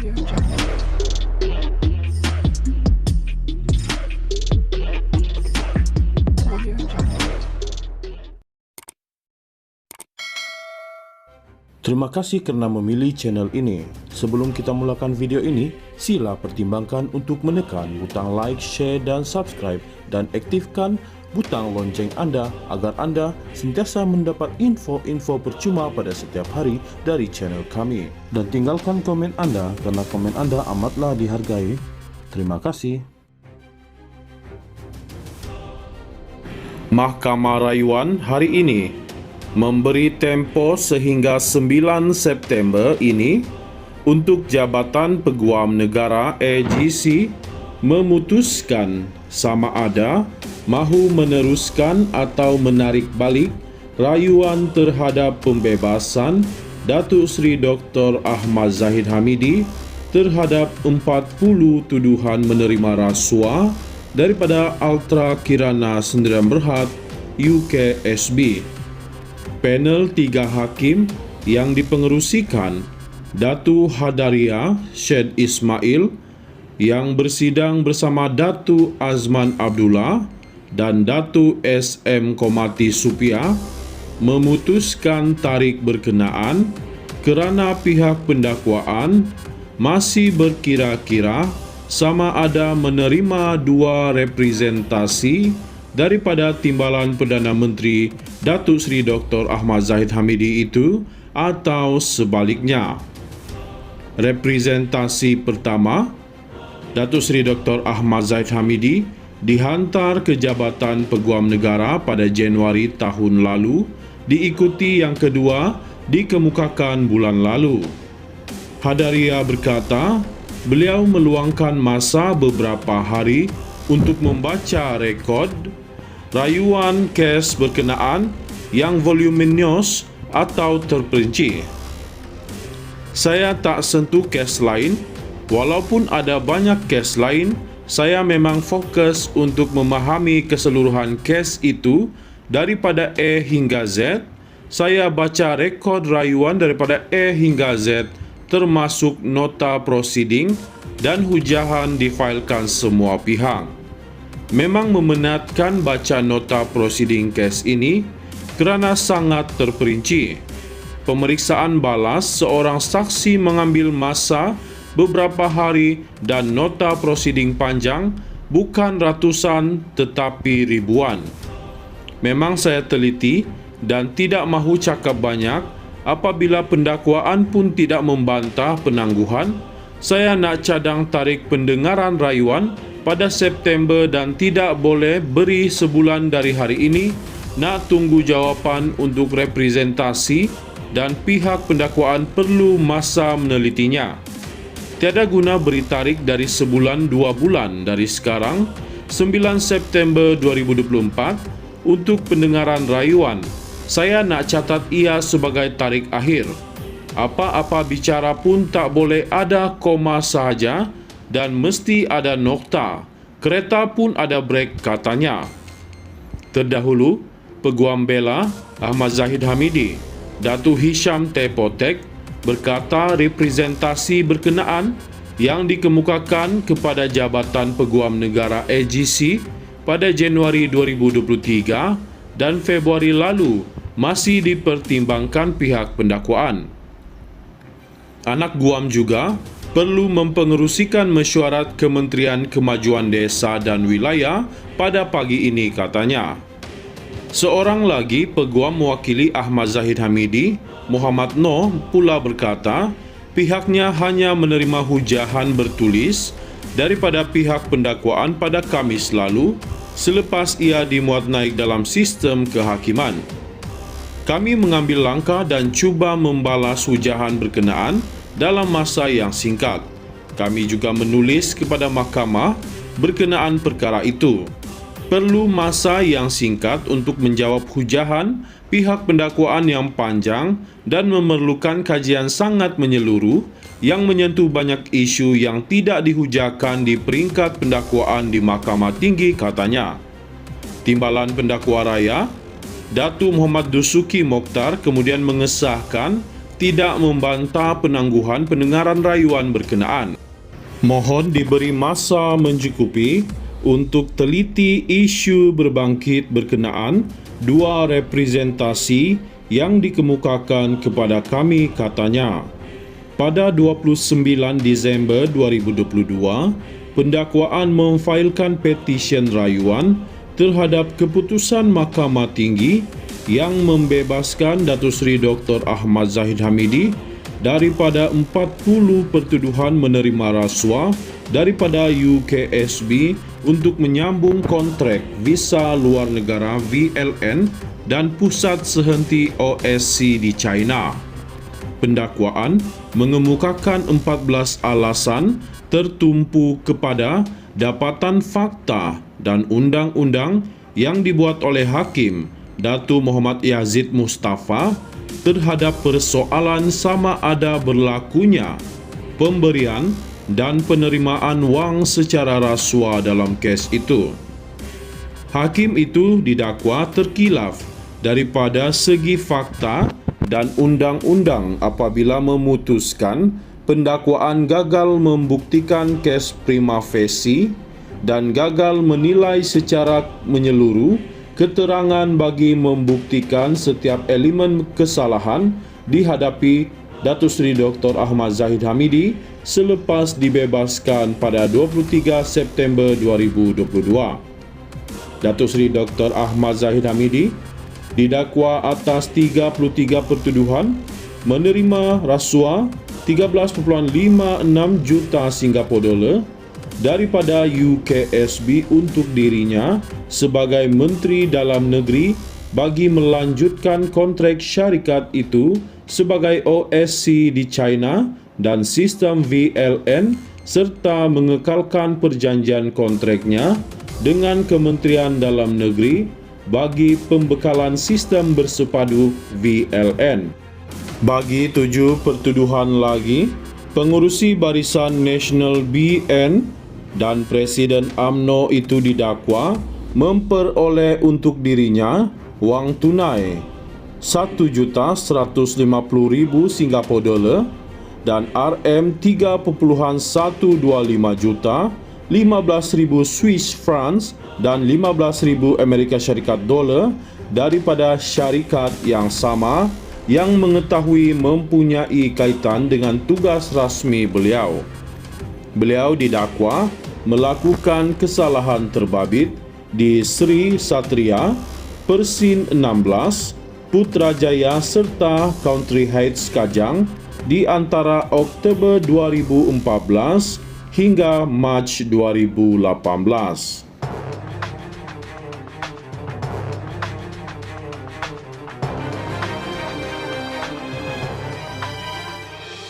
Terima kasih kerana memilih channel ini. Sebelum kita mulakan video ini, sila pertimbangkan untuk menekan butang like, share dan subscribe dan aktifkan butang lonceng anda agar anda sentiasa mendapat info-info percuma pada setiap hari dari channel kami. Dan tinggalkan komen anda kerana komen anda amatlah dihargai. Terima kasih. Mahkamah Rayuan hari ini memberi tempoh sehingga 9 September ini untuk Jabatan Peguam Negara AGC memutuskan sama ada mahu meneruskan atau menarik balik rayuan terhadap pembebasan Datuk Seri Dr. Ahmad Zahid Hamidi terhadap 40 tuduhan menerima rasuah daripada Ultra Kirana Sdn Bhd UKSB. Panel 3 hakim yang dipengerusikan Datu Hadaria Syed Ismail yang bersidang bersama Datu Azman Abdullah dan Datu SM Komati Supia memutuskan tarik berkenaan kerana pihak pendakwaan masih berkira-kira sama ada menerima 2 representasi daripada Timbalan Perdana Menteri Datuk Seri Dr. Ahmad Zahid Hamidi itu atau sebaliknya. Representasi pertama, Datuk Seri Dr. Ahmad Zahid Hamidi dihantar ke Jabatan Peguam Negara pada Januari tahun lalu, diikuti yang kedua dikemukakan bulan lalu. Hadaria berkata, beliau meluangkan masa beberapa hari untuk membaca rekod rayuan kes berkenaan yang voluminous atau terperinci. Saya tak sentuh kes lain, walaupun ada banyak kes lain, saya memang fokus untuk memahami keseluruhan kes itu daripada A hingga Z. Saya baca rekod rayuan daripada A hingga Z termasuk nota prosiding dan hujahan difailkan semua pihak. Memang memenatkan baca nota prosiding kes ini kerana sangat terperinci. Pemeriksaan balas seorang saksi mengambil masa beberapa hari dan nota prosiding panjang bukan ratusan tetapi ribuan. Memang saya teliti dan tidak mahu cakap banyak. Apabila pendakwaan pun tidak membantah penangguhan, saya nak cadang tarik pendengaran rayuan pada September dan tidak boleh beri sebulan dari hari ini. Nak tunggu jawapan untuk representasi dan pihak pendakwaan perlu masa menelitinya. Tiada guna beri tarik dari sebulan 2 bulan dari sekarang, 9 September 2024 untuk pendengaran rayuan. Saya nak catat ia sebagai tarik akhir. Apa-apa bicara pun tak boleh ada koma sahaja dan mesti ada nokta. Kereta pun ada brek, katanya. Terdahulu, Peguam Bela Ahmad Zahid Hamidi, Datuk Hisham Tepotek berkata representasi berkenaan yang dikemukakan kepada Jabatan Peguam Negara AGC pada Januari 2023 dan Februari lalu masih dipertimbangkan pihak pendakwaan. Anak guam juga perlu mempengerusikan mesyuarat Kementerian Kemajuan Desa dan Wilayah pada pagi ini, katanya. Seorang lagi peguam mewakili Ahmad Zahid Hamidi, Muhammad Noh, pula berkata pihaknya hanya menerima hujahan bertulis daripada pihak pendakwaan pada Khamis lalu selepas ia dimuat naik dalam sistem kehakiman. Kami mengambil langkah dan cuba membalas hujahan berkenaan dalam masa yang singkat. Kami juga menulis kepada mahkamah berkenaan perkara itu. Perlu masa yang singkat untuk menjawab hujahan pihak pendakwaan yang panjang dan memerlukan kajian sangat menyeluruh yang menyentuh banyak isu yang tidak dihujakan di peringkat pendakwaan di Mahkamah Tinggi, katanya. Timbalan Pendakwa Raya, Datuk Muhammad Dusuki Mokhtar kemudian mengesahkan tidak membantah penangguhan pendengaran rayuan berkenaan. Mohon diberi masa mencukupi untuk teliti isu berbangkit berkenaan dua representasi yang dikemukakan kepada kami, katanya. Pada 29 Disember 2022, pendakwaan memfailkan petisyen rayuan terhadap keputusan Mahkamah Tinggi yang membebaskan Datuk Seri Dr. Ahmad Zahid Hamidi daripada 40 pertuduhan menerima rasuah daripada UKSB untuk menyambung kontrak visa luar negara VLN dan pusat sehenti OSC di China. Pendakwaan mengemukakan 14 alasan tertumpu kepada dapatan fakta dan undang-undang yang dibuat oleh Hakim Datuk Muhammad Yazid Mustafa terhadap persoalan sama ada berlakunya pemberian dan penerimaan wang secara rasuah dalam kes itu. Hakim itu didakwa terkilaf daripada segi fakta dan undang-undang apabila memutuskan pendakwaan gagal membuktikan kes prima facie dan gagal menilai secara menyeluruh keterangan bagi membuktikan setiap elemen kesalahan dihadapi Datuk Seri Dr. Ahmad Zahid Hamidi selepas dibebaskan pada 23 September 2022. Datuk Seri Dr. Ahmad Zahid Hamidi didakwa atas 33 pertuduhan menerima rasuah 13.56 juta Singapura dolar daripada UKSB untuk dirinya sebagai Menteri Dalam Negeri bagi melanjutkan kontrak syarikat itu sebagai OSC di China dan sistem VLN serta mengekalkan perjanjian kontraknya dengan Kementerian Dalam Negeri bagi pembekalan sistem bersepadu VLN. Bagi 7 pertuduhan lagi, pengurusi Barisan Nasional BN dan Presiden UMNO itu didakwa memperoleh untuk dirinya wang tunai 1.150.000 Singapura dolar dan RM 3.125 juta, 15.000 Swiss francs dan 15.000 Amerika Syarikat dolar daripada syarikat yang sama yang mengetahui mempunyai kaitan dengan tugas rasmi beliau. Beliau didakwa melakukan kesalahan terbabit di Sri Satria, Persin 16, Putrajaya serta Country Heights Kajang di antara Oktober 2014 hingga Mac 2018.